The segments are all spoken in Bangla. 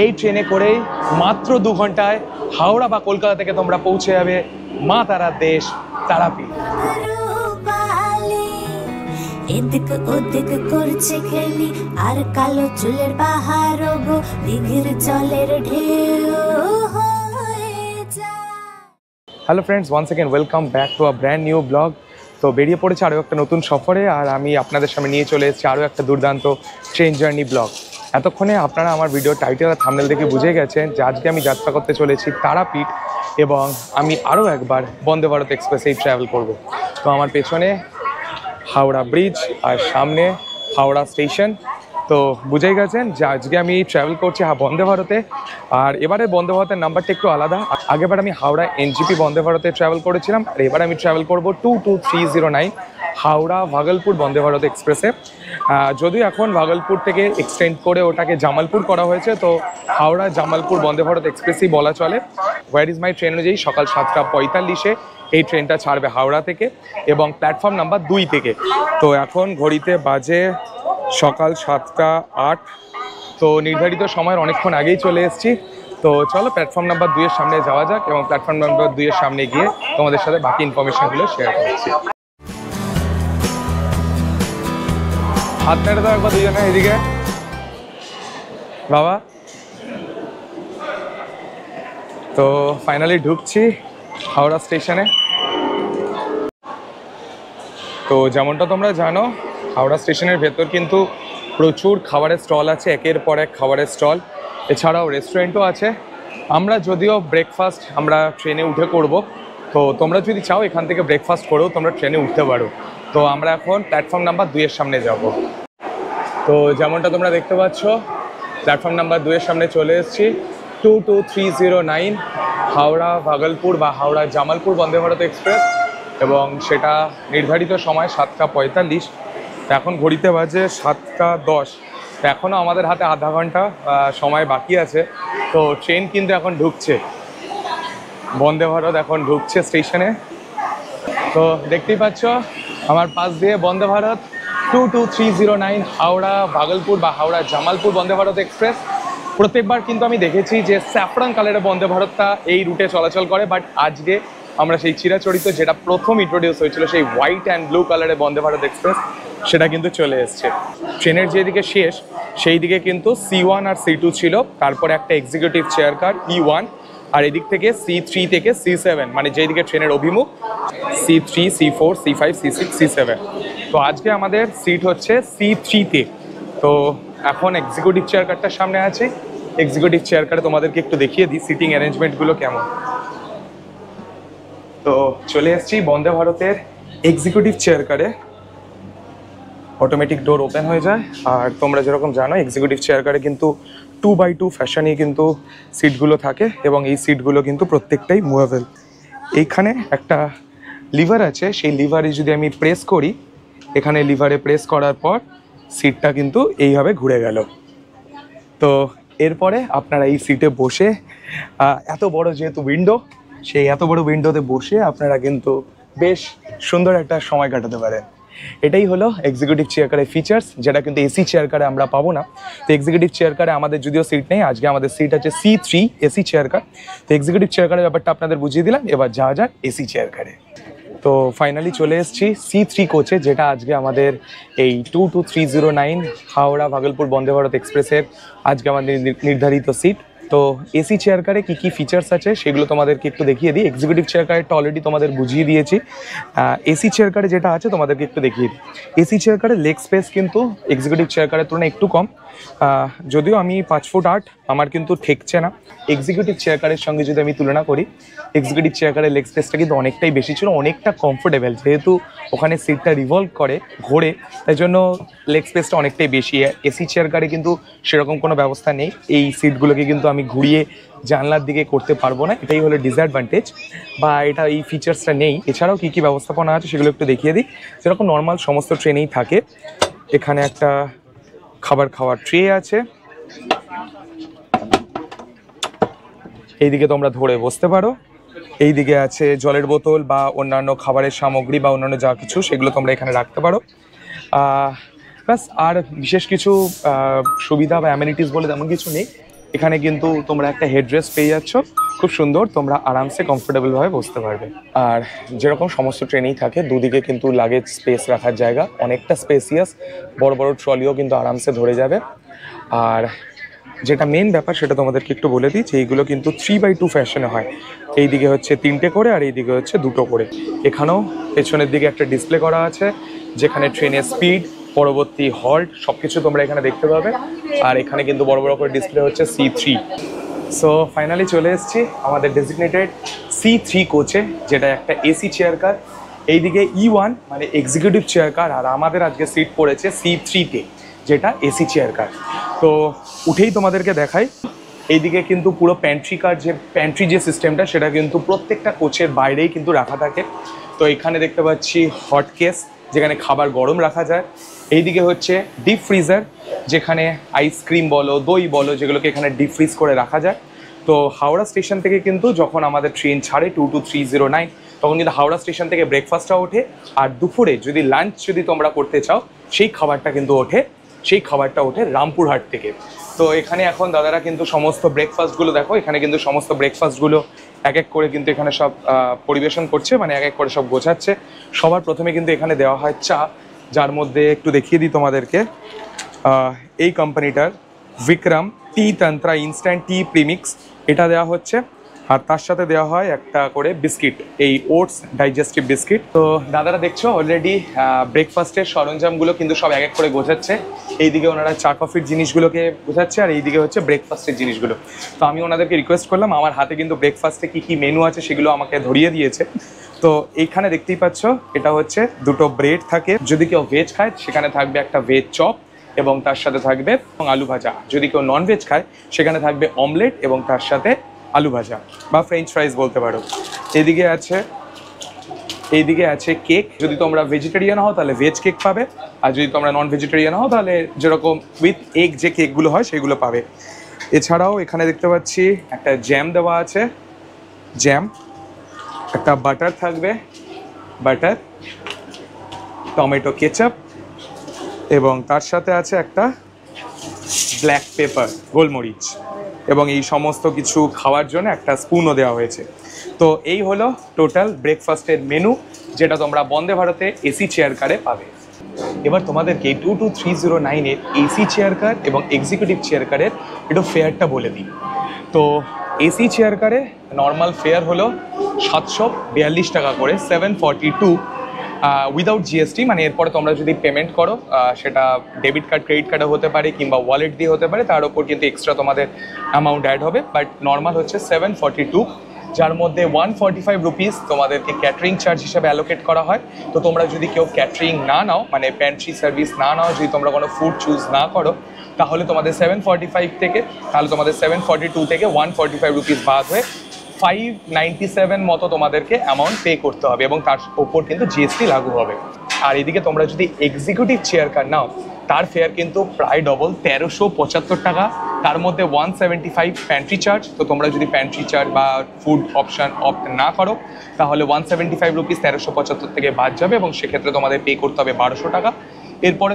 এই ট্রেনে করেই মাত্র 2 ঘন্টায় হাওড়া বা কলকাতা থেকে তোমরা পৌঁছে যাবে মা তারার দেশ তারাপীঠ। এদিক ওদিক করছে খেলি আর কালো চুলের পাহাড় গো দিঘির জলের ঢেউ হয়ে যায়। Hello friends, once again welcome back to a brand new blog. তো বেরিয়ে পড়েছে আরও একটা নতুন সফরে, আর আমি আপনাদের সামনে নিয়ে চলে এসেছি আরও একটা দুর্দান্ত ট্রেন জার্নি ব্লগ। এতক্ষণে আপনারা আমার ভিডিও টাইটেল আর থাম্বনেল দেখে বুঝে গেছেন যে আজকে আমি যাত্রা করতে চলেছি তারাপীঠ, এবং আমি আরও একবার বন্দে ভারত এক্সপ্রেসেই ট্রাভেল করব। তো আমার পেছনে হাওড়া ব্রিজ আর সামনে হাওড়া স্টেশন। তো বুঝেই গেছেন যে আজকে আমি ট্রাভেল করছি বন্দে ভারতে। আর এবারে বন্দে ভারতের নাম্বারটা একটু আলাদা। আগেবার আমি হাওড়া এনজিপি বন্দে ভারতে ট্রাভেল করেছিলাম, আর এবার আমি ট্রাভেল করব 22309 হাওড়া ভাগলপুর বন্দে ভারত এক্সপ্রেসে। যদিও এখন ভাগলপুর থেকে এক্সটেন্ড করে ওটাকে জামালপুর করা হয়েছে, তো হাওড়া জামালপুর বন্দে ভারত এক্সপ্রেসই বলা চলে। হোয়ার ইজ মাই ট্রেন অনুযায়ী সকাল 7:45 এই ট্রেনটা ছাড়বে হাওড়া থেকে এবং প্ল্যাটফর্ম নাম্বার 2 থেকে। তো এখন ঘড়িতে বাজে সকাল 7:08। তো নির্ধারিত সময়ের অনেকক্ষণ আগেই চলে এসেছি। তো চলো প্ল্যাটফর্ম নাম্বার 2 এর সামনে যাওয়া যাক, এবং প্ল্যাটফর্ম নাম্বার 2 এর সামনে গিয়ে তোমাদের সাথে বাকি ইনফরমেশনগুলো শেয়ার করছি। হাত নেড়ে দাও একবার দুজনে এদিকে। বাবা, তো ফাইনালি ঢুকছি হাওড়া স্টেশনে। তো যেমনটা তোমরা জানো, হাওড়া স্টেশনের ভেতর কিন্তু প্রচুর খাবারের স্টল আছে, একের পর এক খাবারের স্টল। এছাড়াও রেস্টুরেন্টও আছে। আমরা যদিও ব্রেকফাস্ট আমরা ট্রেনে উঠে করব, তো তোমরা যদি চাও এখান থেকে ব্রেকফাস্ট করেও তোমরা ট্রেনে উঠতে পারো। তো আমরা এখন প্ল্যাটফর্ম নাম্বার 2 এর সামনে যাব। তো যেমনটা তোমরা দেখতে পাচ্ছ, প্ল্যাটফর্ম নাম্বার 2 এর সামনে চলে এসেছি। 22309 হাওড়া ভাগলপুর বা হাওড়া জামালপুর বন্দে ভারত এক্সপ্রেস, এবং সেটা নির্ধারিত সময় 7:45। এখন ঘড়িতে বাজে 7:10। এখনও আমাদের হাতে আধা ঘন্টা সময় বাকি আছে। তো ট্রেন কিন্তু এখন ঢুকছে, বন্দে ভারত এখন ঢুকছে স্টেশনে। তো দেখতেই পাচ্ছ আমার পাশ দিয়ে বন্দে ভারত 22309 হাওড়া ভাগলপুর বা হাওড়া জামালপুর বন্দে ভারত এক্সপ্রেস। প্রত্যেকবার কিন্তু আমি দেখেছি যে স্যাফরান কালারের বন্দে ভারতটা এই রুটে চলাচল করে, বাট আজকে আমরা সেই চিরাচরিত যেটা প্রথম ইন্ট্রোডিউস হয়েছিল সেই হোয়াইট অ্যান্ড ব্লু কালারের বন্দে ভারত এক্সপ্রেস, সেটা কিন্তু চলে এসছে। ট্রেনের যেদিকে শেষ সেই দিকে কিন্তু C1 আর C2 ছিল, তারপরে একটা এক্সিকিউটিভ চেয়ার কার E1, আর এদিক থেকে C3 থেকে C7, মানে যেদিকে ট্রেনের অভিমুখ C3, C4, C5, C6, C7। তো আজকে আমাদের সিট হচ্ছে C3-তে। তো এখন এক্সিকিউটিভ চেয়ার কারটার সামনে আছে। এক্সিকিউটিভ চেয়ার কারে তোমাদেরকে একটু দেখিয়ে দিই সিটিং অ্যারেঞ্জমেন্টগুলো কেমন। তো চলে এসেছি বন্দে ভারতের এক্সিকিউটিভ চেয়ার কারে। অটোমেটিক ডোর ওপেন হয়ে যায়, আর তোমরা যেরকম জানো এক্সিকিউটিভ চেয়ার কারে কিন্তু 2x2 ফ্যাশনে কিন্তু সিটগুলো থাকে, এবং এই সিটগুলো কিন্তু প্রত্যেকটাই মুভেবল। এইখানে একটা লিভার আছে, সেই লিভারে যদি আমি প্রেস করি, এখানে লিভারে প্রেস করার পর সিটটা কিন্তু এইভাবে ঘুরে গেল। তো এরপরে আপনারা এই সিটে বসে এত বড় যেহেতু উইন্ডো, সেই এত বড় উইন্ডোতে বসে আপনারা কিন্তু বেশ সুন্দর একটা সময় কাটাতে পারেন। এটাই হলো এক্সিকিউটিভ চেয়ার কারের ফিচার্স, যেটা কিন্তু এসি চেয়ার কারে আমরা পাবো না। তো এক্সিকিউটিভ চেয়ার কারে আমাদের যদিও সিট নেই, আজকে আমাদের সিট আছে C3 এসি চেয়ার কার। তো এক্সিকিউটিভ চেয়ার কারের ব্যাপারটা আপনাদের বুঝিয়ে দিলাম, এবার যাওয়া যাক এসি চেয়ার কারে। তো ফাইনালি চলে এসেছি C3 কোচে, যেটা আজকে আমাদের এই 22309 হাওড়া ভাগলপুর বন্দে ভারত এক্সপ্রেসের আজকে আমাদের নির্ধারিত সিট। তো এসি চেয়ার কারে কী কী ফিচার্স আছে সেগুলো তোমাদেরকে একটু দেখিয়ে দিই। এক্সিকিউটিভ চেয়ার কারেরটা অলরেডি তোমাদের বুঝিয়ে দিয়েছি। এসি চেয়ার কারে যেটা আছে তোমাদেরকে একটু দেখিয়ে দিই। এসি চেয়ার কারের লেগ স্পেস কিন্তু এক্সিকিউটিভ চেয়ার কারের তুলনায় একটু কম। যদিও আমি 5 ফুট 8, আমার কিন্তু ঠেকছে না। এক্সিকিউটিভ চেয়ার কারের সঙ্গে যদি আমি তুলনা করি, এক্সিকিউটিভ চেয়ার কারের লেগ স্পেসটা কিন্তু অনেকটাই বেশি ছিল, অনেকটা কমফোর্টেবল। যেহেতু ওখানে সিটটা রিভলভ করে ঘোরে, তাই জন্য লেগ স্পেসটা অনেকটাই বেশি। এসি চেয়ার কারে কিন্তু সেরকম কোনো ব্যবস্থা নেই। এই সিটগুলোকে কিন্তু আমি ঘুরিয়ে জানলার দিকে করতে পারবো না, এটাই হলো ডিসঅ্যাডভান্টেজ, বা এটা এই ফিচার্সটা নেই। এছাড়াও কী কী ব্যবস্থাপনা আছে সেগুলো একটু দেখিয়ে দিই। যেরকম নর্মাল সমস্ত ট্রেনেই থাকে, এখানে একটা খাবার খাওয়ার ট্রে আছে, এইদিকে তোমরা ধরে বসতে পারো। এইদিকে আছে জলের বোতল বা অন্যান্য খাবারের সামগ্রী বা অন্যান্য যা কিছু সেগুলো তোমরা এখানে রাখতে পারো। ব্যাস, আর বিশেষ কিছু সুবিধা বা অ্যামেনিটিস বলে তেমন কিছু নেই। এখানে কিন্তু তোমরা একটা হেডরেস্ট পেয়ে যাচ্ছ, খুব সুন্দর, তোমরা আরামসে কমফোর্টেবল ভাবে বসতে পারবে। আর যেরকম সমস্ত ট্রেনেই থাকে, দুদিকে কিন্তু লাগেজ স্পেস রাখার জায়গা অনেকটা স্পেসিয়াস, বড় বড় ট্রলিও কিন্তু আরামসে ধরে যাবে। আর যেটা মেন ব্যাপার সেটা তোমাদেরকে একটু বলে দিই যে এইগুলো কিন্তু 3x2 ফ্যাশনে হয়। এইদিকে হচ্ছে 3টে করে আর এইদিকে হচ্ছে 2টো করে। এখানেও পেছনের দিকে একটা ডিসপ্লে করা আছে যেখানে ট্রেনের স্পিড, পরবর্তী হল্ট সবকিছু তোমরা এখানে দেখতে পাবে। আর এখানে কিন্তু বড় বড় করে ডিসপ্লে হচ্ছে C3। সো ফাইনালি চলে এসেছি আমাদের ডেজিগনেটেড C3 কোচে, যেটা একটা এসি চেয়ার কার। এইদিকে E1 মানে এক্সিকিউটিভ চেয়ার কার, আর আমাদের আজকে সিট পড়েছে C3-তে, যেটা এসি চেয়ার কার। তো উঠেই তোমাদেরকে দেখাই, এইদিকে কিন্তু পুরো প্যান্ট্রি যে সিস্টেমটা সেটা কিন্তু প্রত্যেকটা কোচের বাইরেই কিন্তু রাখা থাকে। তো এখানে দেখতে পাচ্ছি হট কেস, যেখানে খাবার গরম রাখা যায়। এইদিকে হচ্ছে ডিপ ফ্রিজার, যেখানে আইসক্রিম বলো, দই বলো, যেগুলোকে এখানে ডিপ ফ্রিজ করে রাখা যায়। তো হাওড়া স্টেশন থেকে কিন্তু যখন আমাদের ট্রেন ছাড়ে 22309, তখন কিন্তু হাওড়া স্টেশন থেকে ব্রেকফাস্টটা ওঠে। আর দুপুরে যদি লাঞ্চ যদি তোমরা করতে চাও, সেই খাবারটা ওঠে রামপুরহাট থেকে। তো এখানে এখন দাদারা কিন্তু সমস্ত ব্রেকফাস্টগুলো দেখো, এখানে কিন্তু সমস্ত ব্রেকফাস্টগুলো এক এক করে কিন্তু এখানে সব পরিবেশন করছে, মানে এক এক করে সব গোছাচ্ছে। সবার প্রথমে কিন্তু এখানে দেওয়া হয় চা, যার মধ্যে একটু দেখিয়ে দিই তোমাদেরকে। এই কোম্পানিটার বিক্রম টি তন্ত্রা ইনস্ট্যান্ট টি প্রিমিক্স, এটা দেওয়া হচ্ছে। আর তার সাথে দেওয়া হয় একটা করে বিস্কিট, এই ওটস ডাইজেস্টিভ বিস্কিট। তো দাদারা দেখছো অলরেডি ব্রেকফাস্টের সরঞ্জামগুলো কিন্তু সব এক এক করে গোছাচ্ছে। এইদিকে ওনারা চা কফির জিনিসগুলোকে গোছাচ্ছে, আর এইদিকে হচ্ছে ব্রেকফাস্টের জিনিসগুলো। তো আমি ওনাদেরকে রিকোয়েস্ট করলাম, আমার হাতে কিন্তু ব্রেকফাস্টে কী কী মেনু আছে সেগুলো আমাকে ধরিয়ে দিয়েছে। তো এইখানে দেখতেই পাচ্ছ, এটা হচ্ছে 2টো ব্রেড থাকে, যদি কেউ ভেজ খায় সেখানে থাকবে একটা ভেজ চপ এবং তার সাথে থাকবে আলু ভাজা। যদি কেউ নন ভেজ খায় সেখানে থাকবে অমলেট এবং তার সাথে আলু ভাজা বা ফ্রেঞ্চ ফ্রাইজ বলতে পারো। এইদিকে আছে কেক, যদি তোমরা ভেজিটেরিয়ান হও তাহলে ভেজ কেক পাবে, আর যদি তোমরা নন ভেজিটেরিয়ান হও তাহলে যেরকম উইথ এগ যে কেকগুলো হয় সেগুলো পাবে। এছাড়াও এখানে দেখতে পাচ্ছি একটা জ্যাম দেওয়া আছে, জ্যাম, একটা বাটার থাকবে, বাটার, টমেটো কেচাপ, এবং তার সাথে আছে একটা ব্ল্যাক পেপার, গোলমরিচ, এবং এই সমস্ত কিছু খাওয়ার জন্য একটা স্পুনও দেওয়া হয়েছে। তো এই হলো টোটাল ব্রেকফাস্টের মেনু, যেটা তোমরা বন্দে ভারতে এসি চেয়ার কারে পাবে। এবার তোমাদেরকে 22309-এর এসি চেয়ার কার এবং এক্সিকিউটিভ চেয়ার কারের একটু ফেয়ারটা বলে দিই। তো এসি চেয়ার কারে নর্মাল ফেয়ার হলো 742 টাকা করে, 742 উইদাউট জিএসটি, মানে এরপরে তোমরা যদি পেমেন্ট করো, সেটা ডেবিট কার্ড, ক্রেডিট কার্ডে হতে পারে কিংবা ওয়ালেট দিয়ে হতে পারে, তার উপর কিন্তু এক্সট্রা তোমাদের অ্যামাউন্ট অ্যাড হবে। বাট নর্মাল হচ্ছে 742, যার মধ্যে 145 রুপিস তোমাদেরকে ক্যাটারিং চার্জ হিসেবে অ্যালোকেট করা হয়। তো তোমরা যদি কেউ ক্যাটারিং না নাও, মানে প্যান্ট্রি সার্ভিস না নাও, যদি তোমরা কোনো ফুড চুজ না করো, তাহলে তোমাদের 745 থেকে, তাহলে তোমাদের 742 থেকে 145 রুপিস বাদ হয়ে 597 মতো তোমাদেরকে অ্যামাউন্ট পে করতে হবে, এবং তার ওপর কিন্তু জিএসটি লাগু হবে। আর এদিকে তোমরা যদি এক্সিকিউটিভ চেয়ার কার নাও, তার ফেয়ার কিন্তু প্রায় ডবল, 1375 টাকা। তার মধ্যে 175 প্যান্ট্রি চার্জ। তো তোমরা যদি প্যান্ট্রি চার্জ বা ফুড অপশান অপ্ট না করো, তাহলে 175 রুপিস 1375 থেকে বাদ যাবে, এবং সেক্ষেত্রে তোমাদের পে করতে হবে 1200 টাকা। এরপরে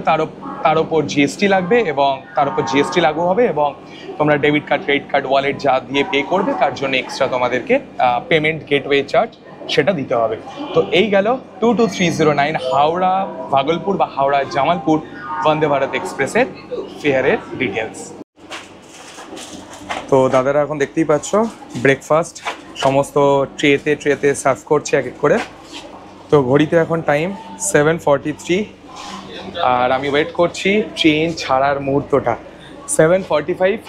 তার উপর জিএসটি লাগবে, এবং তার উপর জিএসটি লাগু হবে, এবং তোমরা debit card, credit card, wallet যা দিয়ে পে করবে তার জন্য এক্সট্রা তোমাদেরকে পেমেন্ট গেটওয়ে চার্জ সেটা দিতে হবে। তো এই গেল 22309 হাওড়া ভাগলপুর বা হাওড়া জামালপুর বন্দে ভারত এক্সপ্রেসের ফেয়ারের ডিটেলস। তো দাদারা এখন দেখতেই পাচ্ছ ব্রেকফাস্ট সমস্ত ট্রেতে সার্ভ করছে এক এক করে। তো ঘড়িতে এখন টাইম 7:43, আর আমি ওয়েট করছি ট্রেন ছাড়ার মুহূর্তটা। 7:45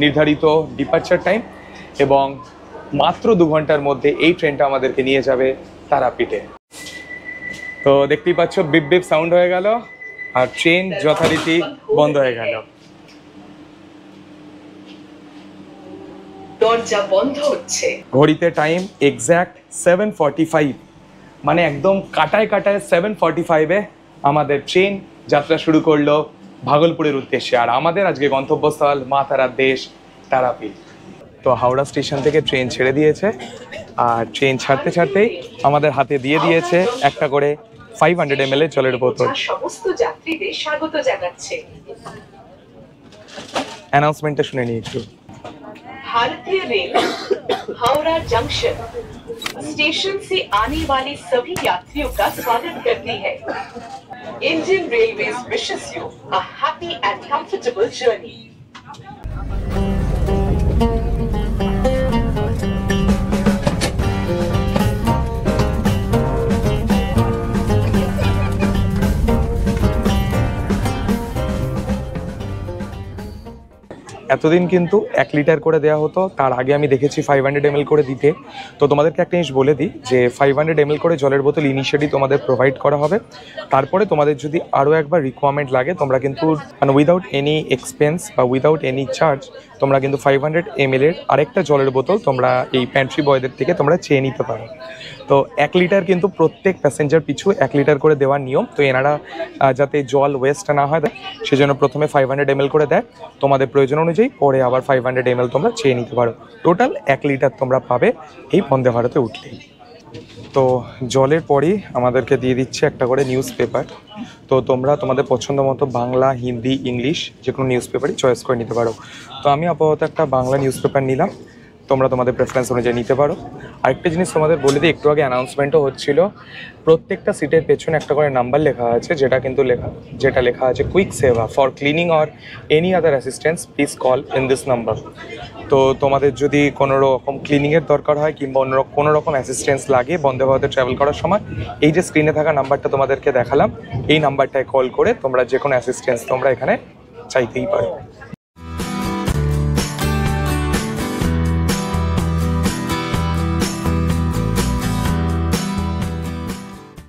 নির্ধারিত ডিপার্চার টাইম, এবং মাত্র 2 ঘন্টার মধ্যে এই ট্রেনটা আমাদেরকে নিয়ে যাবে তারাপীঠে। তো দেখতেই পাচ্ছ বিপ বিপ সাউন্ড হয়ে গেল, আর ট্রেন যথারীতি বন্ধ হয়ে গেল। দরজা বন্ধ হচ্ছে। ঘড়িতে টাইম এক্স্যাক্ট 7:45, মানে একদম কাটায় 7:45-এ আমাদের ট্রেন যাত্রা শুরু করলো ভাগলপুরের উদ্দেশ্যে। আর আমাদের আজকে গন্তব্যস্থল মা তারার দেশ তারাপীঠ। তো হাওড়া স্টেশন থেকে ট্রেন ছেড়ে দিয়েছে, আর ট্রেন ছাড়তেই আমাদের হাতে দিয়ে দিয়েছে একটা করে 500 ml জলের বোতল। সমস্ত যাত্রীদের স্বাগত জানাচ্ছে। অ্যানাউন্সমেন্টটা শুনে নিই একটু। भारतीय रेल हावड़ा जंक्शन स्टेशन से आने वाले सभी यात्रियों का स्वागत करती है। Indian railways wishes you a happy and comfortable journey. এতদিন কিন্তু 1 লিটার করে দেওয়া হতো, তার আগে আমি দেখেছি 500 ml করে দিতে। তো তোমাদেরকে একটা জিনিস বলে দিই যে 500 ml করে জলের বোতল ইনিশিয়ালি তোমাদের প্রোভাইড করা হবে। তারপরে তোমাদের যদি আরও একবার রিকোয়ারমেন্ট লাগে তোমরা কিন্তু মানে উইদাউট এনি এক্সপেন্স বা উইদাউট এনি চার্জ তোমরা কিন্তু 500 ml এর আরেকটা জলের বোতল তোমরা এই প্যান্ট্রি বয়দের থেকে তোমরা চেয়ে নিতে পারো। তো 1 লিটার কিন্তু প্রত্যেক প্যাসেঞ্জার পিছু 1 লিটার করে দেওয়ার নিয়ম। তো এনারা যাতে জল ওয়েস্ট না হয় দেয় সেজন্য প্রথমে 500 ml করে দেয়, তোমাদের প্রয়োজন অনুযায়ী পরে আবার 500 ml তোমরা চেয়ে নিতে পারো। টোটাল 1 লিটার তোমরা পাবে এই বন্দে ভারতে উঠলেই। তো জলের পরেই আমাদেরকে দিয়ে দিচ্ছে একটা করে নিউজ পেপার। তো তোমরা তোমাদের পছন্দ মতো বাংলা, হিন্দি, ইংলিশ যে কোনো নিউজ পেপারই চয়েস করে নিতে পারো। তো আমি আপাতত একটা বাংলা নিউজ পেপার নিলাম, তোমরা তোমাদের প্রেফারেন্স অনুযায়ী নিতে পারো। আরেকটা জিনিস তোমাদের বলে দিই, একটু আগে অ্যানাউন্সমেন্টও হচ্ছিল, প্রত্যেকটা সিটের পেছনে একটা করে নাম্বার লেখা আছে, যেটা লেখা আছে কুইক সেবা for cleaning or any other assistance please call in this number. তো তোমাদের যদি কোনো রকম ক্লিনিংয়ের দরকার হয় কিংবা অন্য কোনো রকম অ্যাসিস্ট্যান্স লাগে বন্দে ভারতে ট্রাভেল করার সময়, এই যে স্ক্রিনে থাকা নাম্বারটা তোমাদেরকে দেখালাম এই নাম্বারটায় কল করে তোমরা যে কোনো অ্যাসিস্ট্যান্স তোমরা এখানে চাইতেই পারো।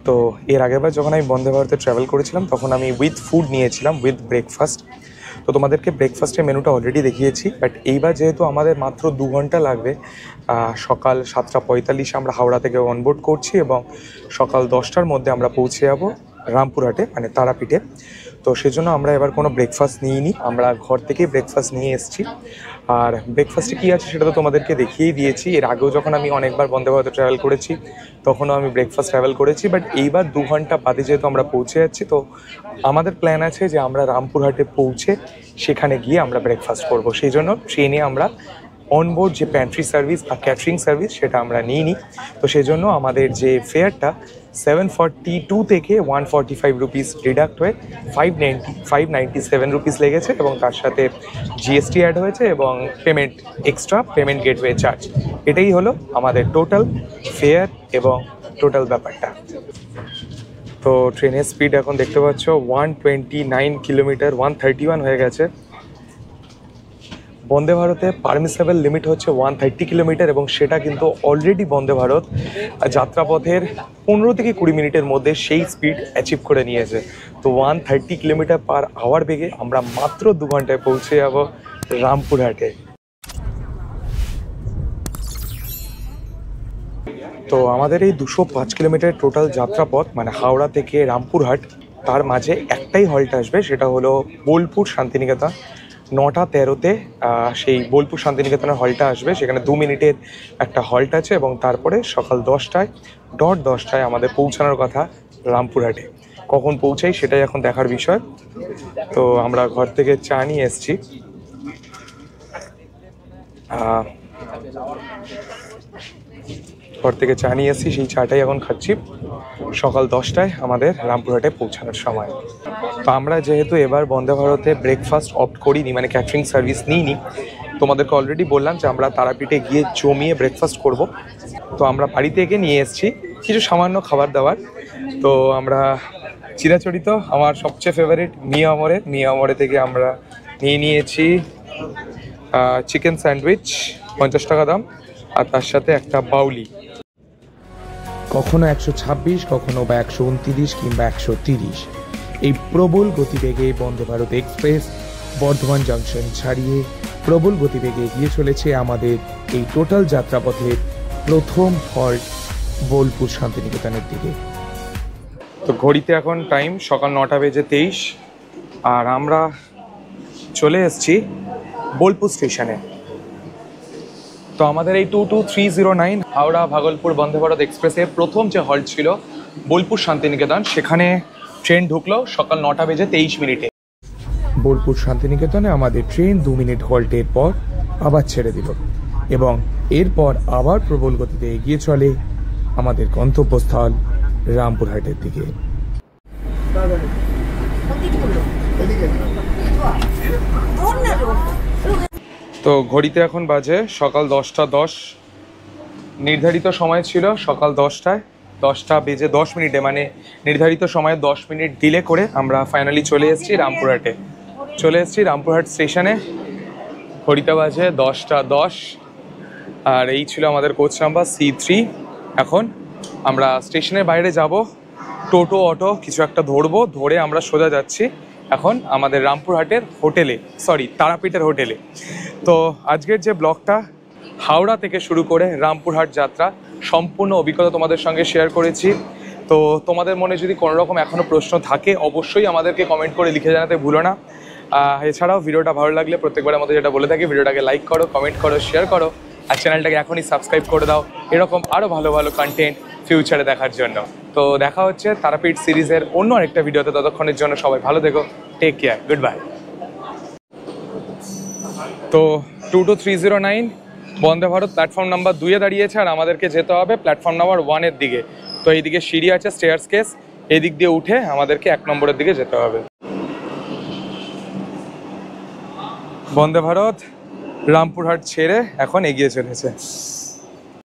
তো এর আগেরবার যখন আমি বন্দে ভারতে ট্রাভেল করেছিলাম তখন আমি উইথ ফুড নিয়েছিলাম, উইথ ব্রেকফাস্ট। তো তোমাদেরকে ব্রেকফাস্টের মেনুটা অলরেডি দেখিয়েছি, বাট এইবার যেহেতু আমাদের মাত্র 2 ঘন্টা লাগবে, সকাল 7:45 আমরা হাওড়া থেকে অনবোর্ড করছি এবং সকাল 10টার মধ্যে আমরা পৌঁছে যাব রামপুরহাটে মানে তারাপীঠে। তো সেজন্য আমরা এবার কোনো ব্রেকফাস্ট নিইনি, আমরা ঘর থেকেই ব্রেকফাস্ট নিয়ে এসেছি। আর ব্রেকফাস্টে কী আছে সেটা তো তোমাদেরকে দেখিয়েই দিয়েছি। এর আগেও যখন আমি অনেকবার বন্দে ভারতে ট্রাভেল করেছি তখনও আমি ব্রেকফাস্ট ট্রাভেল করেছি, বাট এইবার 2 ঘন্টা বাদে যেহেতু আমরা পৌঁছে যাচ্ছি, তো আমাদের প্ল্যান আছে যে আমরা রামপুরহাটে পৌঁছে সেখানে গিয়ে আমরা ব্রেকফাস্ট করব। সেই জন্য ট্রেনে আমরা অনবোর্ড যে প্যান্ট্রি সার্ভিস বা ক্যাটারিং সার্ভিস সেটা আমরা নিইনি। তো সেই জন্য আমাদের যে ফেয়ারটা 742 থেকে 145 রুপিস ডিডাক্ট হয়ে 597 রুপিস লেগেছে এবং তার সাথে জিএসটি অ্যাড হয়েছে এবং এক্সট্রা পেমেন্ট গেটওয়ে চার্জ। এটাই হলো আমাদের টোটাল ফেয়ার এবং টোটাল ব্যাপারটা। তো ট্রেনের স্পিড এখন দেখতে পাচ্ছ 129 কিলোমিটার, 131 হয়ে গেছে। বন্দে ভারতে পারমিসেবল লিমিট হচ্ছে 130 কিলোমিটার এবং সেটা কিন্তু অলরেডি বন্দে ভারত যাত্রাপথের 15 থেকে 20 মিনিটের মধ্যে সেই স্পিড অ্যাচিভ করে নিয়েছে। তো 130 কিলোমিটার পার আওয়ার বেগে আমরা মাত্র 2 ঘন্টায় পৌঁছে যাব রামপুরহাটে। তো আমাদের এই 205 কিলোমিটার টোটাল যাত্রাপথ মানে হাওড়া থেকে রামপুরহাট, তার মাঝে একটাই হল্ট আসবে, সেটা হলো বোলপুর শান্তিনিকেতন। 9:13-তে সেই বোলপুর শান্তিনিকেতনের হলটা আসবে, সেখানে 2 মিনিটের একটা হল্ট আছে এবং তারপরে সকাল 10টায় আমাদের পৌঁছানোর কথা রামপুরহাটে। কখন পৌঁছাই সেটাই এখন দেখার বিষয়। তো আমরা ঘর থেকে চা নিয়ে এসেছি, সেই চাটাই এখন খাচ্ছি। সকাল 10টায় আমাদের রামপুরহাটে পৌঁছানোর সময়। তো আমরা যেহেতু এবার বন্দে ভারতে ব্রেকফাস্ট অপ্ট করিনি মানে ক্যাটারিং সার্ভিস নিইনি, তোমাদেরকে অলরেডি বললাম যে আমরা তারাপীঠে গিয়ে জমিয়ে ব্রেকফাস্ট করব। তো আমরা বাড়ি থেকে নিয়ে এসেছি কিছু সামান্য খাবার দাবার। তো আমরা চিরাচরিত আমার সবচেয়ে ফেভারিট মিয়ামরে থেকে আমরা নিয়েছি চিকেন স্যান্ডউইচ, 50 টাকা দাম, আর তার সাথে একটা বাউলি। কখনো 126, কখনো বা 129 কিংবা 130। এই প্রবল গতিবেগে বন্দে ভারত এক্সপ্রেস বর্ধমান জংশন ছাড়িয়ে প্রবল গতিবেগে এগিয়ে চলেছে আমাদের এই টোটাল যাত্রাপথের প্রথম হল্ট বোলপুর শান্তিনিকেতনের দিকে। তো ঘড়িতে এখন টাইম সকাল 9:23 আর আমরা চলে এসেছি বোলপুর স্টেশনে। তো আমাদের এই 22309 হাওড়া ভাগলপুর বন্দে ভারত এক্সপ্রেসের প্রথম যে হল্ট ছিল বোলপুর শান্তিনিকেতন, সেখানে ট্রেন ঢুকলো সকাল 9:23 বোলপুর শান্তিনিকেতনে আমাদের ট্রেন 2 মিনিট হল্টের পর আবার ছেড়ে দিল এবং এরপর আবার প্রবল গতিতে এগিয়ে চলে আমাদের গন্তব্যস্থল রামপুরহাটের দিকে। তো ঘড়িতে এখন বাজে সকাল 10টা 10। নির্ধারিত সময় ছিল সকাল 10টায়, 10টা বেজে 10 মিনিটে, মানে নির্ধারিত সময়ে 10 মিনিট ডিলে করে আমরা ফাইনালি চলে এসেছি রামপুরহাটে। চলে এসেছি রামপুরহাট স্টেশনে, ঘড়িতে বাজে 10টা 10। আর এই ছিল আমাদের কোচ নাম্বার C3। এখন আমরা স্টেশনের বাইরে যাব, টোটো অটো কিছু একটা ধরবো, ধরে আমরা সোজা যাচ্ছি এখন আমাদের রামপুরহাটের হোটেলে, তারাপীঠের হোটেলে। তো আজকের যে ব্লগটা হাওড়া থেকে শুরু করে রামপুরহাট যাত্রা সম্পূর্ণ অভিজ্ঞতা তোমাদের সঙ্গে শেয়ার করেছি। তো তোমাদের মনে যদি কোনো রকম এখনও প্রশ্ন থাকে অবশ্যই আমাদেরকে কমেন্ট করে লিখে জানাতে ভুলো না। এছাড়াও ভিডিওটা ভালো লাগলে প্রত্যেকবারের মতো যেটা বলে থাকি, ভিডিওটাকে লাইক করো, কমেন্ট করো, শেয়ার করো, আর চ্যানেলটাকে এখনই সাবস্ক্রাইব করে দাও এরকম আরও ভালো ভালো কন্টেন্ট ফিউচারে দেখার জন্য। তো দেখা হচ্ছে তারাপীঠ সিরিজের অন্য আরেকটা ভিডিওতে। ততক্ষণের জন্য সবাই ভালো থেকো, টেক কেয়ার, গুড বাই। তো 22309 বন্দে ভারত প্ল্যাটফর্ম নাম্বার 2-এ দাঁড়িয়েছে, আর আমাদেরকে যেতে হবে প্ল্যাটফর্ম নাম্বার 1-এর দিকে। তো এইদিকে সিঁড়ি আছে, স্টেয়ার্স কেস, এই দিক দিয়ে উঠে আমাদেরকে 1 নম্বরের দিকে যেতে হবে। বন্দে ভারত রামপুরহাট ছেড়ে এখন এগিয়ে চলেছে।